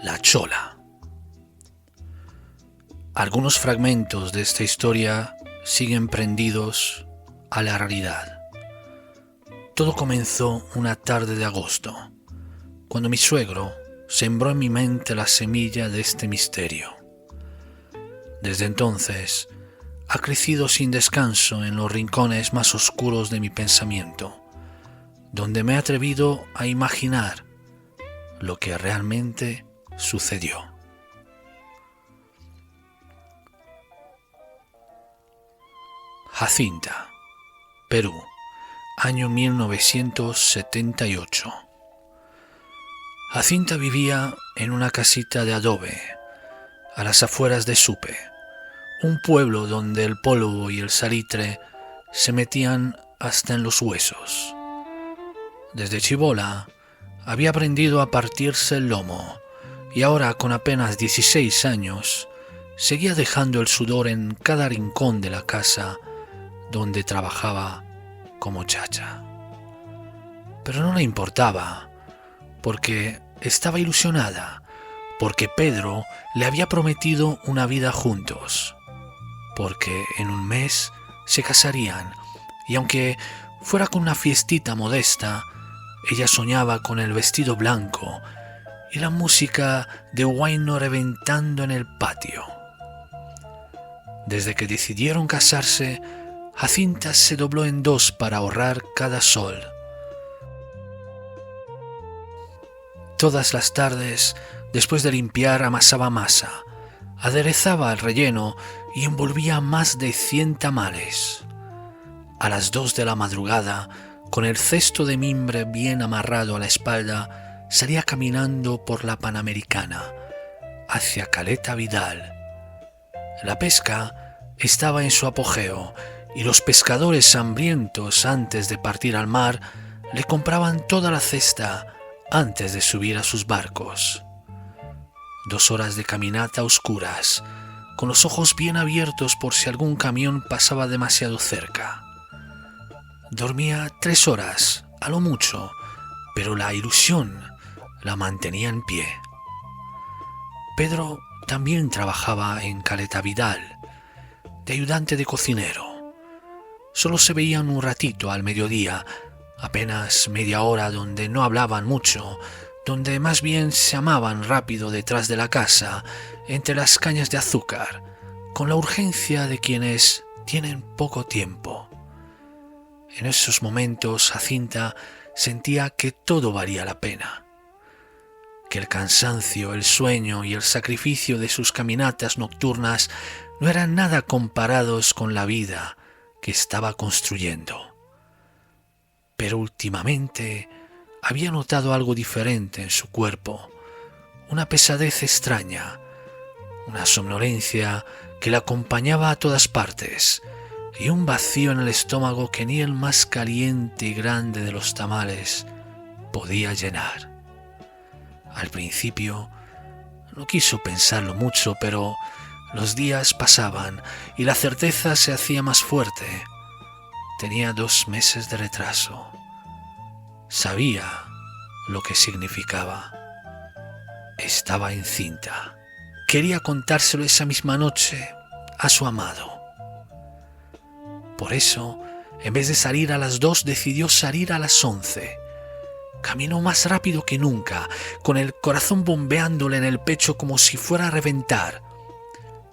La Chola. Algunos fragmentos de esta historia siguen prendidos a la realidad. Todo comenzó una tarde de agosto, cuando mi suegro sembró en mi mente la semilla de este misterio. Desde entonces, ha crecido sin descanso en los rincones más oscuros de mi pensamiento, donde me he atrevido a imaginar lo que realmente sucedió. Jacinta, Perú, año 1978. Jacinta vivía en una casita de adobe, a las afueras de Supe, un pueblo donde el polvo y el salitre se metían hasta en los huesos. Desde chibola había aprendido a partirse el lomo y ahora, con apenas 16 años, seguía dejando el sudor en cada rincón de la casa donde trabajaba como chacha. Pero no le importaba, porque estaba ilusionada, porque Pedro le había prometido una vida juntos, porque en un mes se casarían, y aunque fuera con una fiestita modesta, ella soñaba con el vestido blanco y la música de huayno reventando en el patio. Desde que decidieron casarse, Jacinta se dobló en dos para ahorrar cada sol. Todas las tardes, después de limpiar, amasaba masa, aderezaba el relleno y envolvía más de 100 tamales. A las 2 de la madrugada, con el cesto de mimbre bien amarrado a la espalda, salía caminando por la Panamericana, hacia Caleta Vidal. La pesca estaba en su apogeo, y los pescadores hambrientos, antes de partir al mar, le compraban toda la cesta antes de subir a sus barcos. 2 horas de caminata a oscuras, con los ojos bien abiertos por si algún camión pasaba demasiado cerca. Dormía 3 horas, a lo mucho, pero la ilusión la mantenía en pie. Pedro también trabajaba en Caleta Vidal, de ayudante de cocinero. Solo se veían un ratito al mediodía, apenas media hora, donde no hablaban mucho, donde más bien se amaban rápido detrás de la casa, entre las cañas de azúcar, con la urgencia de quienes tienen poco tiempo. En esos momentos Jacinta sentía que todo valía la pena, que el cansancio, el sueño y el sacrificio de sus caminatas nocturnas no eran nada comparados con la vida que estaba construyendo. Pero últimamente había notado algo diferente en su cuerpo, una pesadez extraña, una somnolencia que la acompañaba a todas partes, y un vacío en el estómago que ni el más caliente y grande de los tamales podía llenar. Al principio no quiso pensarlo mucho, pero los días pasaban y la certeza se hacía más fuerte. Tenía 2 meses de retraso. Sabía lo que significaba. Estaba encinta. Quería contárselo esa misma noche a su amado. Por eso, en vez de salir a las 2, decidió salir a las 11. Caminó más rápido que nunca, con el corazón bombeándole en el pecho como si fuera a reventar.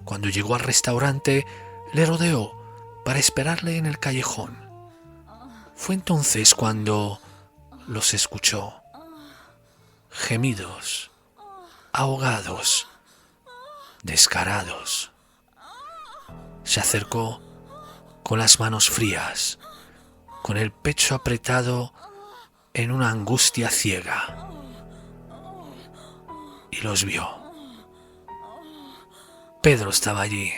Cuando llegó al restaurante, le rodeó para esperarle en el callejón. Fue entonces cuando los escuchó. Gemidos, ahogados, descarados. Se acercó con las manos frías, con el pecho apretado en una angustia ciega, y los vio. Pedro estaba allí,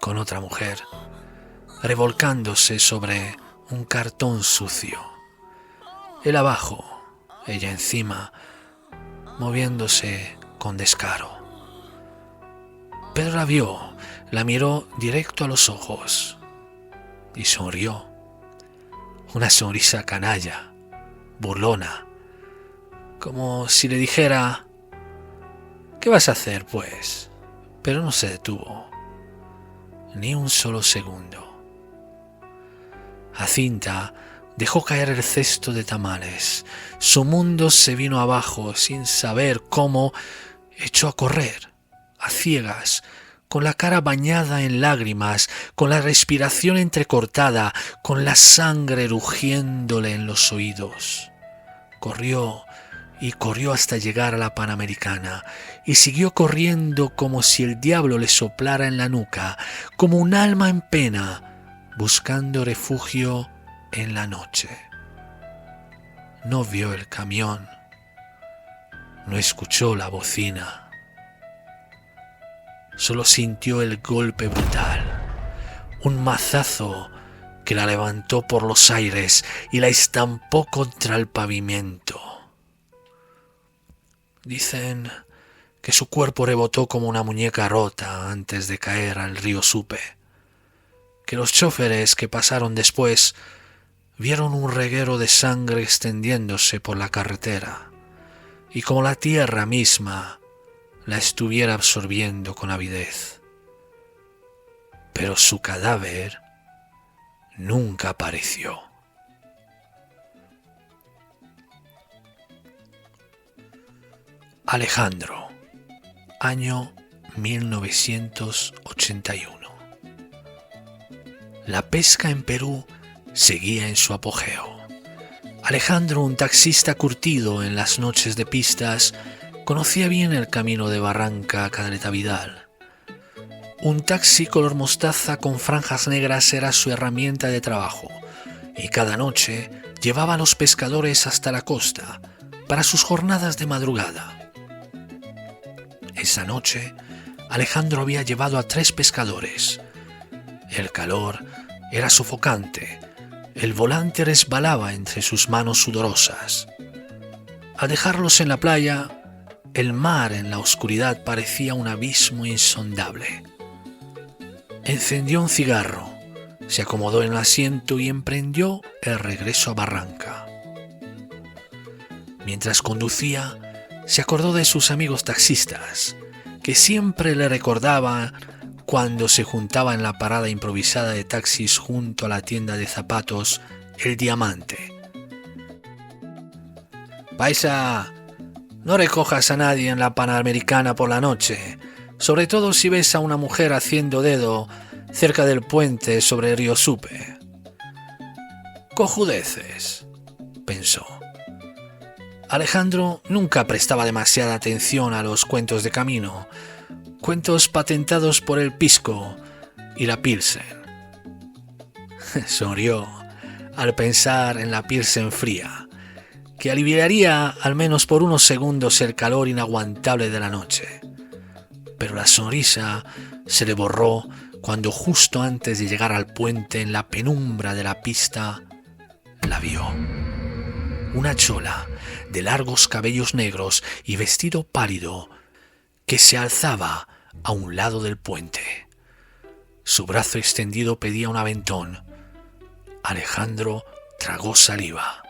con otra mujer, revolcándose sobre un cartón sucio. Él abajo, ella encima, moviéndose con descaro. Pedro la vio, la miró directo a los ojos y sonrió. Una sonrisa canalla, burlona, como si le dijera: ¿Qué vas a hacer, pues? Pero no se detuvo, ni un solo segundo. Jacinta dejó caer el cesto de tamales. Su mundo se vino abajo sin saber cómo. Echó a correr, a ciegas, con la cara bañada en lágrimas, con la respiración entrecortada, con la sangre rugiéndole en los oídos. Corrió y corrió hasta llegar a la Panamericana, y siguió corriendo como si el diablo le soplara en la nuca, como un alma en pena, buscando refugio en la noche. No vio el camión, no escuchó la bocina, solo sintió el golpe brutal, un mazazo que la levantó por los aires y la estampó contra el pavimento. Dicen que su cuerpo rebotó como una muñeca rota antes de caer al río Supe, que los choferes que pasaron después vieron un reguero de sangre extendiéndose por la carretera, y como la tierra misma la estuviera absorbiendo con avidez. Pero su cadáver nunca apareció. Alejandro, año 1981. La pesca en Perú seguía en su apogeo. Alejandro, un taxista curtido en las noches de pistas, conocía bien el camino de Barranca a Caleta Vidal. Un taxi color mostaza con franjas negras era su herramienta de trabajo, y cada noche llevaba a los pescadores hasta la costa para sus jornadas de madrugada. Esa noche, Alejandro había llevado a 3 pescadores. El calor era sofocante. El volante resbalaba entre sus manos sudorosas. Al dejarlos en la playa, el mar en la oscuridad parecía un abismo insondable. Encendió un cigarro, se acomodó en el asiento y emprendió el regreso a Barranca. Mientras conducía, se acordó de sus amigos taxistas, que siempre le recordaban cuando se juntaba en la parada improvisada de taxis junto a la tienda de zapatos El Diamante. Paisa, no recojas a nadie en la Panamericana por la noche, sobre todo si ves a una mujer haciendo dedo cerca del puente sobre el río Supe. Cojudeces, pensó. Alejandro nunca prestaba demasiada atención a los cuentos de camino, cuentos patentados por el pisco y la Pilsen. Sonrió al pensar en la Pilsen fría, que aliviaría al menos por unos segundos el calor inaguantable de la noche. Pero la sonrisa se le borró cuando justo antes de llegar al puente, en la penumbra de la pista, la vio. Una chola de largos cabellos negros y vestido pálido que se alzaba a un lado del puente. Su brazo extendido pedía un aventón. Alejandro tragó saliva.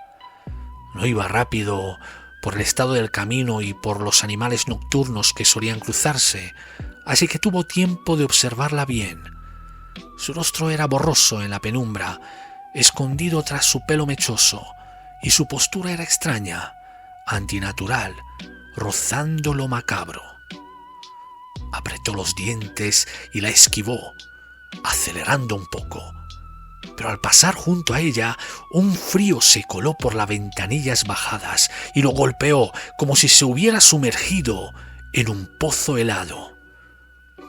No iba rápido por el estado del camino y por los animales nocturnos que solían cruzarse, así que tuvo tiempo de observarla bien. Su rostro era borroso en la penumbra, escondido tras su pelo mechoso, y su postura era extraña, antinatural, rozando lo macabro. Apretó los dientes y la esquivó, acelerando un poco. Pero al pasar junto a ella, un frío se coló por las ventanillas bajadas y lo golpeó como si se hubiera sumergido en un pozo helado.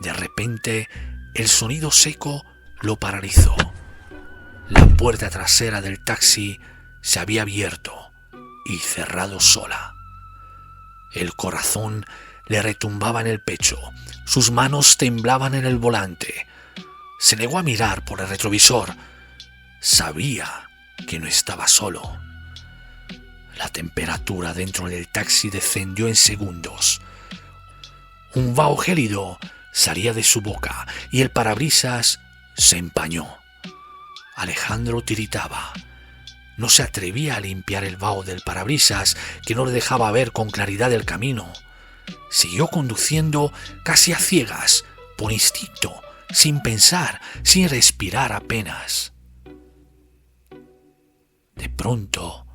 De repente, el sonido seco lo paralizó. La puerta trasera del taxi se había abierto y cerrado sola. El corazón le retumbaba en el pecho, sus manos temblaban en el volante. Se negó a mirar por el retrovisor. Sabía que no estaba solo. La temperatura dentro del taxi descendió en segundos. Un vaho gélido salía de su boca y el parabrisas se empañó. Alejandro tiritaba. No se atrevía a limpiar el vaho del parabrisas, que no le dejaba ver con claridad el camino. Siguió conduciendo casi a ciegas, por instinto, sin pensar, sin respirar apenas. De pronto,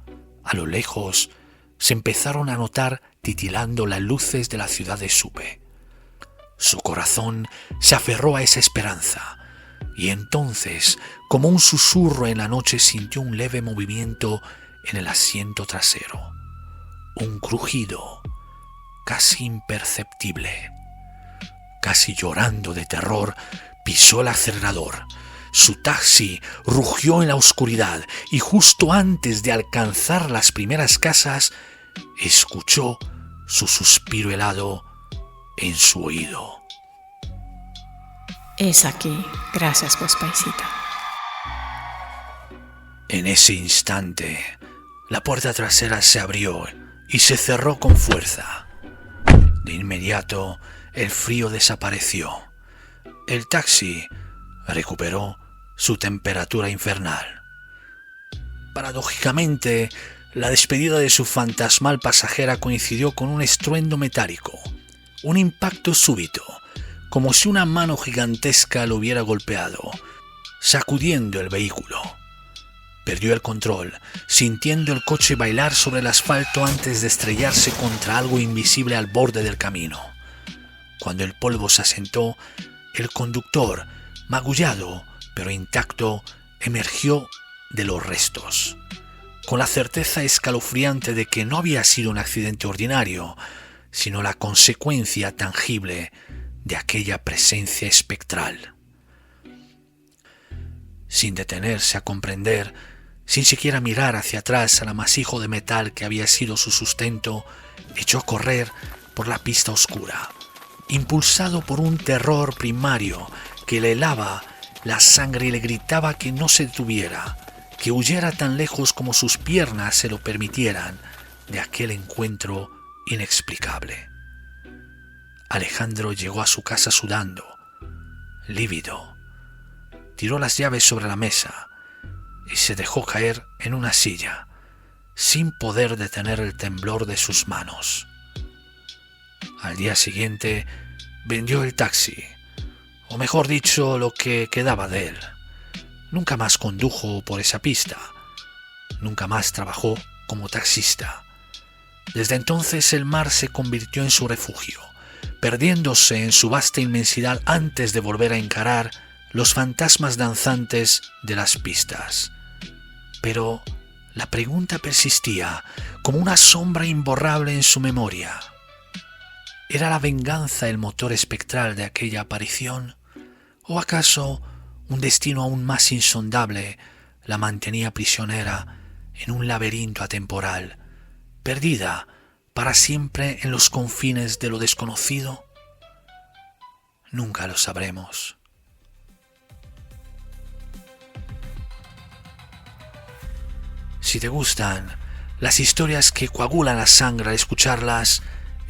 a lo lejos, se empezaron a notar titilando las luces de la ciudad de Supe. Su corazón se aferró a esa esperanza, y entonces, como un susurro en la noche, sintió un leve movimiento en el asiento trasero. Un crujido casi imperceptible. Casi llorando de terror, pisó el acelerador. Su taxi rugió en la oscuridad y justo antes de alcanzar las primeras casas, escuchó su suspiro helado en su oído. Es aquí. Gracias, Paisita. En ese instante, la puerta trasera se abrió y se cerró con fuerza. De inmediato, el frío desapareció. El taxi recuperó su temperatura infernal. Paradójicamente, la despedida de su fantasmal pasajera coincidió con un estruendo metálico, un impacto súbito, como si una mano gigantesca lo hubiera golpeado, sacudiendo el vehículo. Perdió el control, sintiendo el coche bailar sobre el asfalto antes de estrellarse contra algo invisible al borde del camino. Cuando el polvo se asentó, el conductor, magullado pero intacto, emergió de los restos, con la certeza escalofriante de que no había sido un accidente ordinario, sino la consecuencia tangible de aquella presencia espectral. Sin detenerse a comprender, sin siquiera mirar hacia atrás al amasijo de metal que había sido su sustento, echó a correr por la pista oscura, impulsado por un terror primario que le helaba la sangre y le gritaba que no se detuviera, que huyera tan lejos como sus piernas se lo permitieran de aquel encuentro inexplicable. Alejandro llegó a su casa sudando, lívido. Tiró las llaves sobre la mesa y se dejó caer en una silla, sin poder detener el temblor de sus manos. Al día siguiente vendió el taxi, o mejor dicho, lo que quedaba de él. Nunca más condujo por esa pista. Nunca más trabajó como taxista. Desde entonces el mar se convirtió en su refugio, perdiéndose en su vasta inmensidad antes de volver a encarar los fantasmas danzantes de las pistas. Pero la pregunta persistía como una sombra imborrable en su memoria. ¿Era la venganza el motor espectral de aquella aparición? ¿O acaso un destino aún más insondable la mantenía prisionera en un laberinto atemporal, perdida para siempre en los confines de lo desconocido? Nunca lo sabremos. Si te gustan las historias que coagulan la sangre al escucharlas,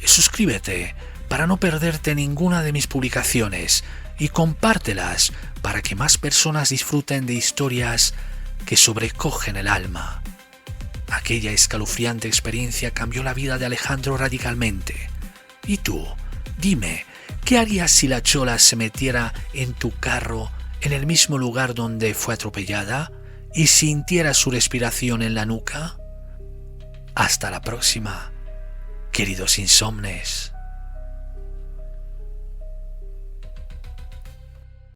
suscríbete para no perderte ninguna de mis publicaciones y compártelas para que más personas disfruten de historias que sobrecogen el alma. Aquella escalofriante experiencia cambió la vida de Alejandro radicalmente. ¿Y tú? Dime, ¿qué harías si la chola se metiera en tu carro en el mismo lugar donde fue atropellada y sintiera su respiración en la nuca? Hasta la próxima, queridos insomnes.